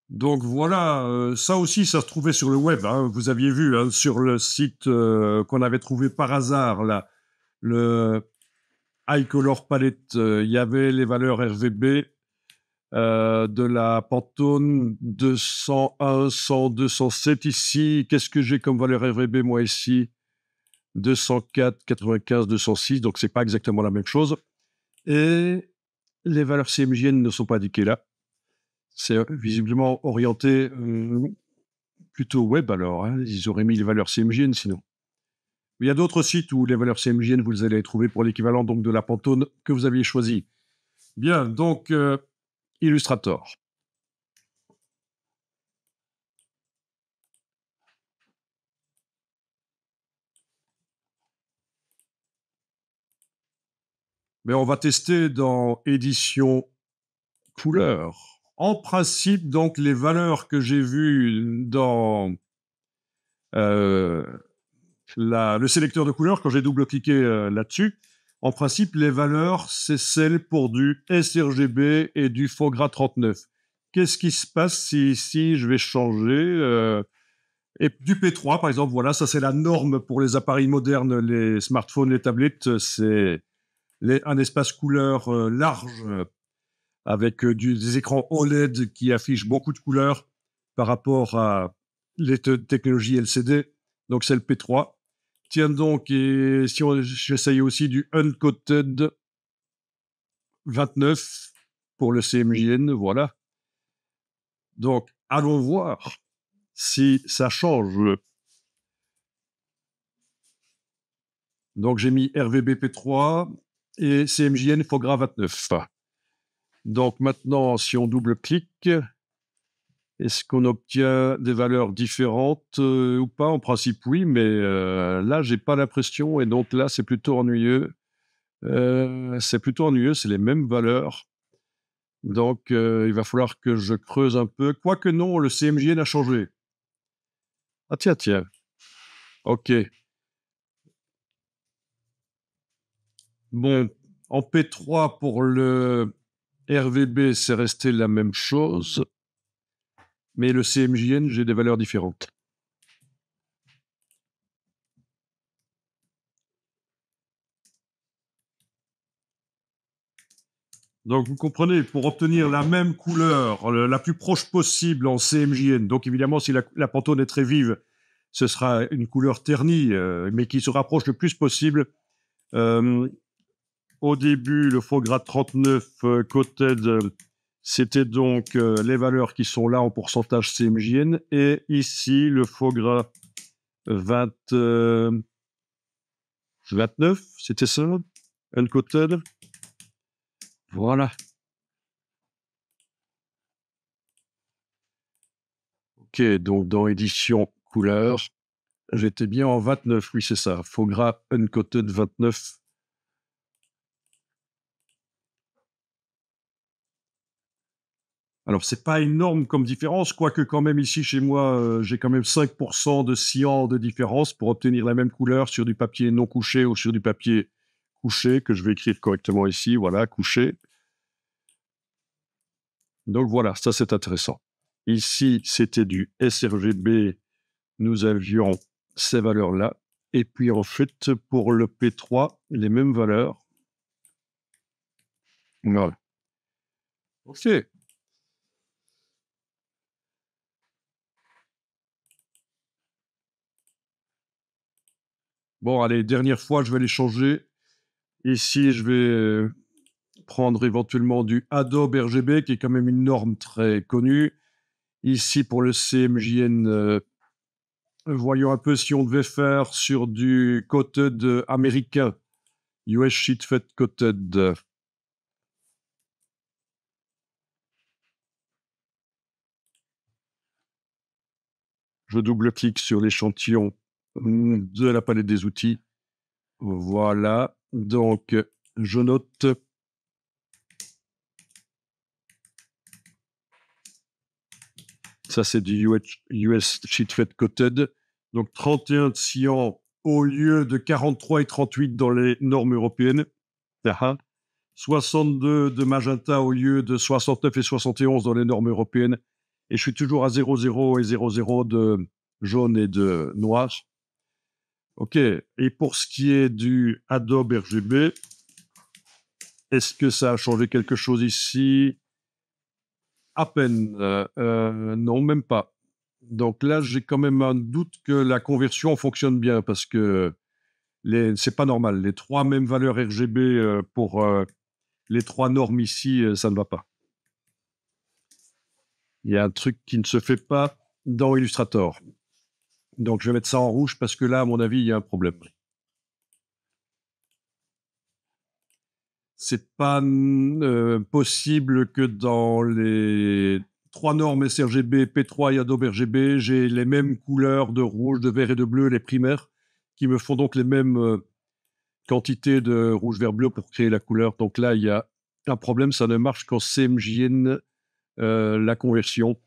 Donc voilà, ça aussi, ça se trouvait sur le web. Hein. Vous aviez vu hein, sur le site qu'on avait trouvé par hasard, là, le iColor Palette, il y avait les valeurs RVB. de la Pantone 201, 100, 207 ici. Qu'est-ce que j'ai comme valeur RVB, moi, ici? 204, 95, 206, donc c'est pas exactement la même chose. Et les valeurs CMJN ne sont pas indiquées là. C'est visiblement orienté plutôt web alors. Hein. Ils auraient mis les valeurs CMJN sinon. Il y a d'autres sites où les valeurs CMJN, vous allez les trouver pour l'équivalent donc de la Pantone que vous aviez choisi. Bien, donc Illustrator. Mais on va tester dans édition couleur. En principe, donc, les valeurs que j'ai vues dans le sélecteur de couleurs, quand j'ai double-cliqué là-dessus, en principe, les valeurs, c'est celles pour du sRGB et du FOGRA 39. Qu'est-ce qui se passe si ici, je vais changer et du P3, par exemple, voilà, ça c'est la norme pour les appareils modernes, les smartphones, les tablettes, c'est un espace couleur large avec des écrans OLED qui affichent beaucoup de couleurs par rapport à les technologies LCD. Donc, c'est le P3. Tiens donc, et si j'essaye aussi du Uncoated 29 pour le CMJN, voilà. Donc, allons voir si ça change. Donc, j'ai mis RVB P3 et CMJN FOGRA 29. Donc, maintenant, si on double-clique, est-ce qu'on obtient des valeurs différentes ou pas? En principe, oui, mais là, j'ai pas l'impression. Et donc là, c'est plutôt ennuyeux. C'est les mêmes valeurs. Donc, il va falloir que je creuse un peu. Quoique non, le CMJN a changé. Ah tiens, tiens. OK. Bon, en P3 pour le RVB, c'est resté la même chose. Mais le CMJN, j'ai des valeurs différentes. Donc, vous comprenez, pour obtenir la même couleur, la plus proche possible en CMJN, donc évidemment, si la Pantone est très vive, ce sera une couleur ternie, mais qui se rapproche le plus possible. Au début, le FOGRA 39 Coated, c'était donc les valeurs qui sont là en pourcentage CMJN. Et ici, le FOGRA 29, c'était ça, Uncoated. Voilà. Ok, donc dans édition couleur, j'étais bien en 29, oui c'est ça, FOGRA Uncoated 29. Alors c'est pas énorme comme différence, quoique quand même ici chez moi, j'ai quand même 5% de cyan de différence pour obtenir la même couleur sur du papier non couché ou sur du papier couché, que je vais écrire correctement ici, voilà, couché. Donc voilà, ça c'est intéressant. Ici, c'était du sRGB, nous avions ces valeurs-là. Et puis en fait, pour le P3, les mêmes valeurs. Voilà. Ok. Bon, allez, dernière fois, je vais les changer. Ici, je vais prendre éventuellement du Adobe RGB, qui est quand même une norme très connue. Ici, pour le CMJN, voyons un peu si on devait faire sur du coated américain, US Sheet Fed Coated. Je double-clique sur l'échantillon de la palette des outils. Voilà. Donc, je note. Ça, c'est du US Sheet Fed Coated. Donc, 31 de cyan au lieu de 43 et 38 dans les normes européennes. 62 de magenta au lieu de 69 et 71 dans les normes européennes. Et je suis toujours à 00 et 00 de jaune et de noir. OK. Et pour ce qui est du Adobe RGB, est-ce que ça a changé quelque chose ici? À peine. Non, même pas. Donc là, j'ai quand même un doute que la conversion fonctionne bien parce que c'est pas normal. Les 3 mêmes valeurs RGB pour les 3 normes ici, ça ne va pas. Il y a un truc qui ne se fait pas dans Illustrator. Donc je vais mettre ça en rouge parce que là, à mon avis, il y a un problème. C'est pas possible que dans les 3 normes sRGB, P3 et Adobe RGB, j'ai les mêmes couleurs de rouge, de vert et de bleu, les primaires, qui me font donc les mêmes quantités de rouge, vert, bleu pour créer la couleur. Donc là, il y a un problème, ça ne marche qu'en CMJN, la conversion,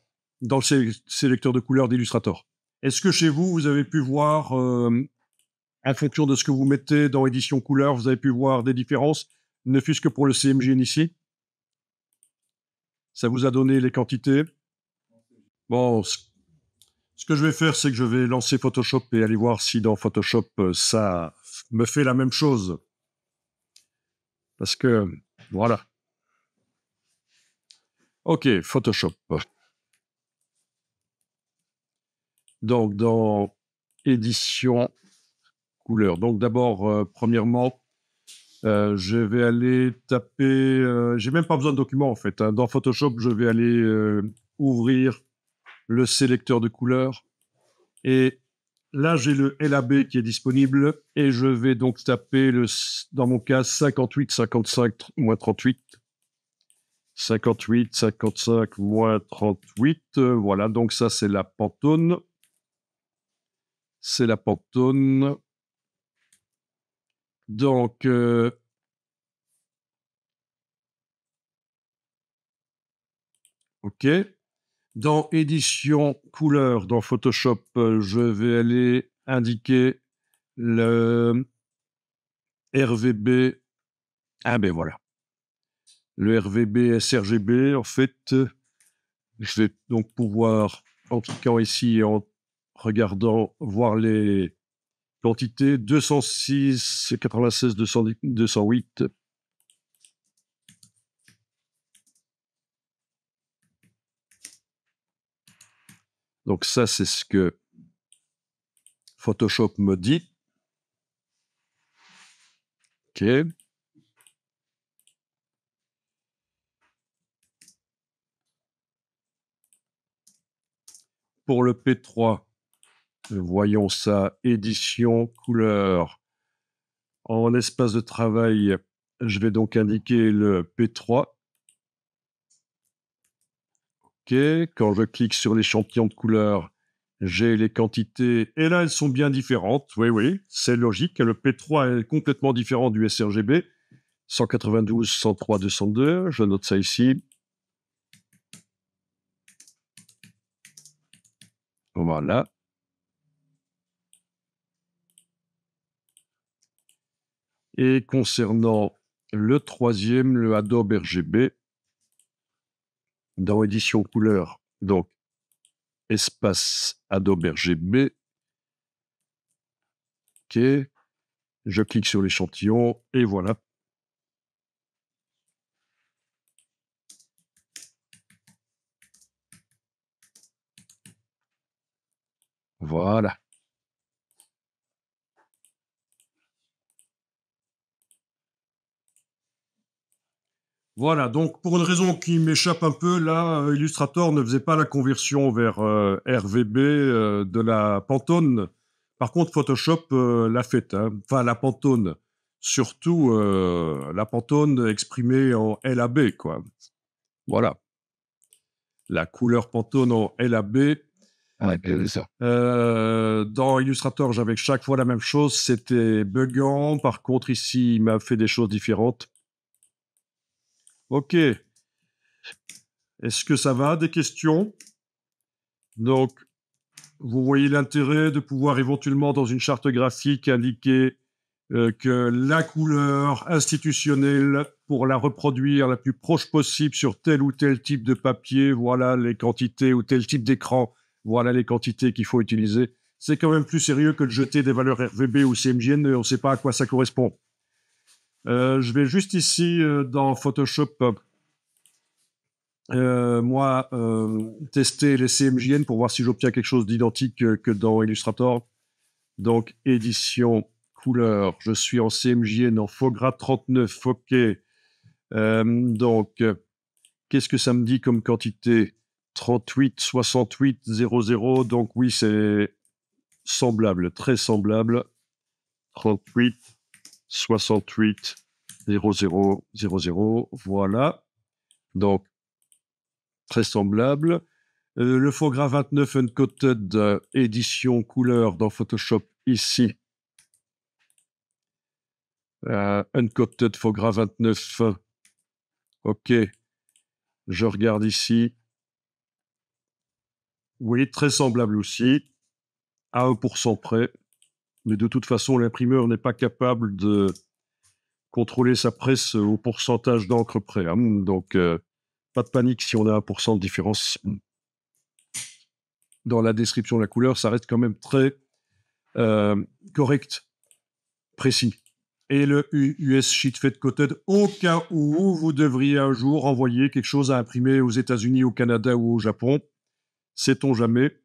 dans le sélecteur de couleurs d'Illustrator. Est-ce que chez vous, vous avez pu voir, en fonction de ce que vous mettez dans édition couleur, vous avez pu voir des différences, ne fût-ce que pour le CMJN ici? Ça vous a donné les quantités? Bon, ce que je vais faire, c'est que je vais lancer Photoshop et aller voir si dans Photoshop, ça me fait la même chose. Parce que, voilà. OK, Photoshop. Donc, dans édition couleur. Donc, d'abord, premièrement, je vais aller taper... j'ai même pas besoin de document, en fait. Hein. Dans Photoshop, je vais aller ouvrir le sélecteur de couleurs. Et là, j'ai le LAB qui est disponible. Et je vais donc taper, dans mon cas, 58, 55, moins 38. 58, 55, moins 38. Voilà, donc ça, c'est la Pantone. C'est la Pantone. Donc, OK. Dans édition couleur, dans Photoshop, je vais aller indiquer le RVB. Ah ben voilà. Le RVB sRGB, en fait, je vais donc pouvoir, en cliquant ici et en regardant, voir les quantités 206, 96, 210, 208. Donc ça, c'est ce que Photoshop me dit. OK. Pour le P3, voyons ça, édition, couleur. En espace de travail, je vais donc indiquer le P3. OK. Quand je clique sur l'échantillon de couleurs, j'ai les quantités. Et là, elles sont bien différentes. Oui, oui, c'est logique. Le P3 est complètement différent du sRGB. 192, 103, 202. Je note ça ici. Voilà. Et concernant le troisième, le Adobe RGB, dans édition couleur, donc espace Adobe RGB. OK. Je clique sur l'échantillon et voilà. Voilà. Voilà, donc pour une raison qui m'échappe un peu, là, Illustrator ne faisait pas la conversion vers RVB de la Pantone. Par contre, Photoshop l'a fait. Hein. Enfin, la Pantone. Surtout la Pantone exprimée en LAB, quoi. Voilà. La couleur Pantone en LAB. Ouais, c'est ça. Dans Illustrator, j'avais chaque fois la même chose. C'était buggant. Par contre, ici, il m'a fait des choses différentes. OK. Est-ce que ça va? Des questions? Donc, vous voyez l'intérêt de pouvoir éventuellement, dans une charte graphique, indiquer que la couleur institutionnelle, pour la reproduire la plus proche possible sur tel ou tel type de papier, voilà les quantités, ou tel type d'écran, voilà les quantités qu'il faut utiliser. C'est quand même plus sérieux que de jeter des valeurs RVB ou CMJN, on ne sait pas à quoi ça correspond. Je vais juste ici, dans Photoshop, moi, tester les CMJN pour voir si j'obtiens quelque chose d'identique que dans Illustrator. Donc, édition, couleur, je suis en CMJN, en faux gras 39, ok. Donc, qu'est-ce que ça me dit comme quantité? 38, 68, 00. Donc, oui, c'est semblable, très semblable. 38, 68, 00, 00. Voilà. Donc, très semblable. Le faux gras 29 Uncoated, édition couleur dans Photoshop ici. Uncoated faux gras 29. Ok. Je regarde ici. Oui, très semblable aussi, à 1% près. Mais de toute façon, l'imprimeur n'est pas capable de contrôler sa presse au pourcentage d'encre près. Hein. Donc, pas de panique si on a 1% de différence. Dans la description de la couleur, ça reste quand même très correct, précis. Et le US Sheet Fed Coated, au cas où vous devriez un jour envoyer quelque chose à imprimer aux États-Unis, au Canada ou au Japon, sait-on jamais.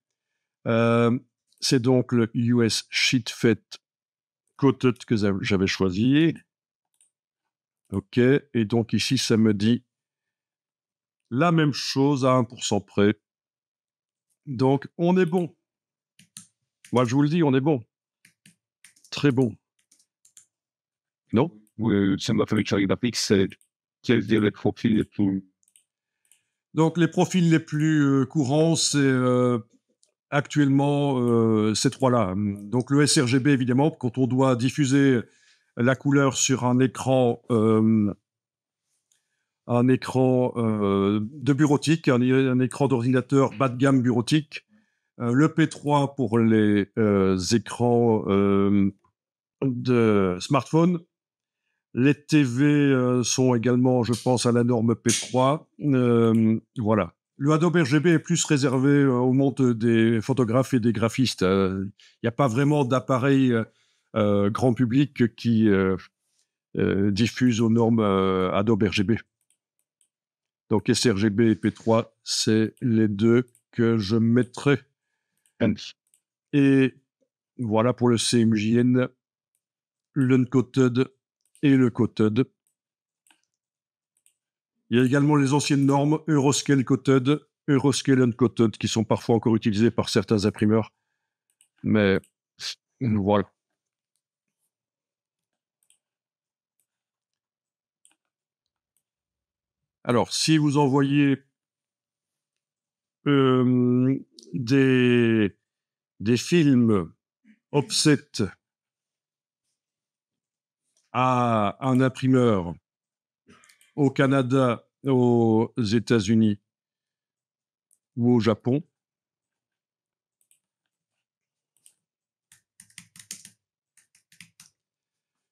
C'est donc le US Sheet Fed Coated que j'avais choisi. OK. Et donc ici, ça me dit la même chose à 1% près. Donc, on est bon. Moi, je vous le dis, on est bon. Très bon. Non? Ça m'a fait que graphique, c'est quel est le profil le plus. Donc, les profils les plus courants, c'est actuellement ces trois-là. Donc, le sRGB, évidemment, quand on doit diffuser la couleur sur un écran de bureautique, un écran d'ordinateur bas de gamme bureautique. Le P3 pour les écrans de smartphone. Les TV sont également, je pense, à la norme P3. Voilà. Le Adobe RGB est plus réservé au monde des photographes et des graphistes. Il n'y a pas vraiment d'appareil grand public qui diffuse aux normes Adobe RGB. Donc sRGB et P3, c'est les deux que je mettrai. Et voilà pour le CMJN, l'uncoated et le coated. Il y a également les anciennes normes Euroscale Coated, Euroscale Uncoated, qui sont parfois encore utilisées par certains imprimeurs. Mais voilà. Alors, si vous envoyez des films offset à un imprimeur au Canada, aux États-Unis ou au Japon,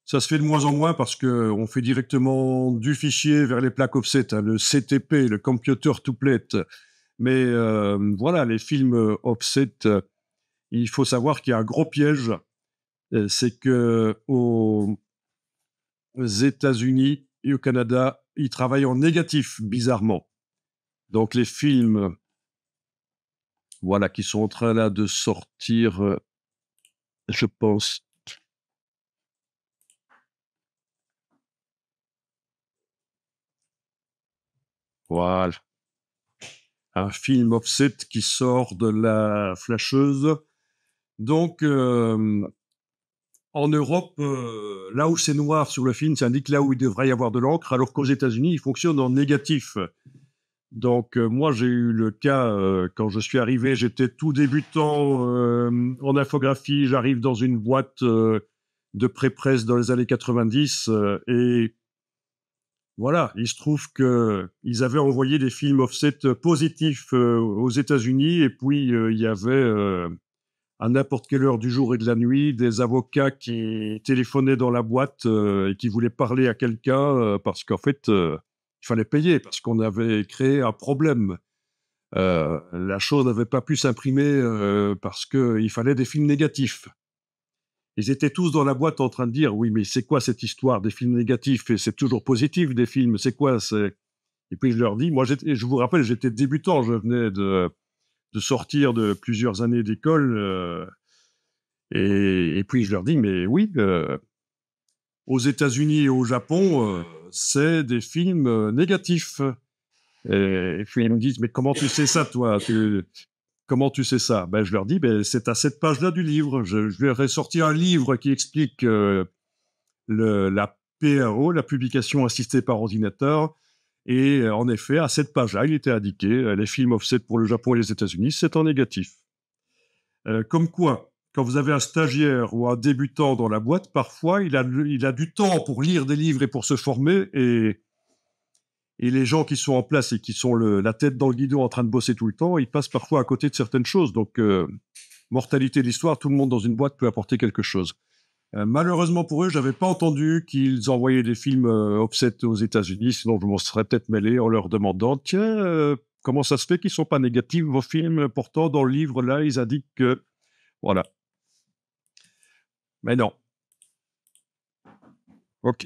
ça se fait de moins en moins parce qu'on fait directement du fichier vers les plaques offset, hein, le CTP, le Computer to Plate. Mais voilà, les films offset, il faut savoir qu'il y a un gros piège, c'est que aux États-Unis et au Canada, ils travaillent en négatif, bizarrement. Donc les films, voilà, qui sont en train là de sortir, je pense. Voilà. Un film offset qui sort de la flasheuse. Donc, en Europe, là où c'est noir sur le film, ça indique là où il devrait y avoir de l'encre, alors qu'aux États-Unis, il fonctionne en négatif. Donc, moi, j'ai eu le cas, quand je suis arrivé, j'étais tout débutant en infographie, j'arrive dans une boîte de pré-presse dans les années 90, et voilà, il se trouve qu'ils avaient envoyé des films offset positifs aux États-Unis, et puis il y avait à n'importe quelle heure du jour et de la nuit des avocats qui téléphonaient dans la boîte et qui voulaient parler à quelqu'un parce qu'en fait, il fallait payer parce qu'on avait créé un problème. La chose n'avait pas pu s'imprimer parce qu'il fallait des films négatifs. Ils étaient tous dans la boîte en train de dire « Oui, mais c'est quoi cette histoire des films négatifs? Et c'est toujours positif des films, c'est quoi ?» Et puis je leur dis, moi, je vous rappelle, j'étais débutant, je venais de sortir de plusieurs années d'école, et puis je leur dis, mais oui, aux États-Unis et au Japon, c'est des films négatifs. Et puis ils me disent, mais comment tu sais ça, toi? Comment tu sais ça? Ben, je leur dis, ben, c'est à cette page-là du livre. Je leur ai sorti un livre qui explique la PRO, la publication assistée par ordinateur. Et en effet, à cette page-là, il était indiqué, les films offset pour le Japon et les États-Unis, c'est en négatif. Comme quoi, quand vous avez un stagiaire ou un débutant dans la boîte, parfois, il a du temps pour lire des livres et pour se former. Et les gens qui sont en place et qui sont la tête dans le guidon en train de bosser tout le temps, ils passent parfois à côté de certaines choses. Donc, mortalité de l'histoire, tout le monde dans une boîte peut apporter quelque chose. Malheureusement pour eux, j'avais pas entendu qu'ils envoyaient des films offset aux États-Unis, sinon je m'en serais peut-être mêlé en leur demandant, tiens, comment ça se fait qu'ils sont pas négatifs vos films? Pourtant, dans le livre là, ils indiquent que, voilà. Mais non. Ok.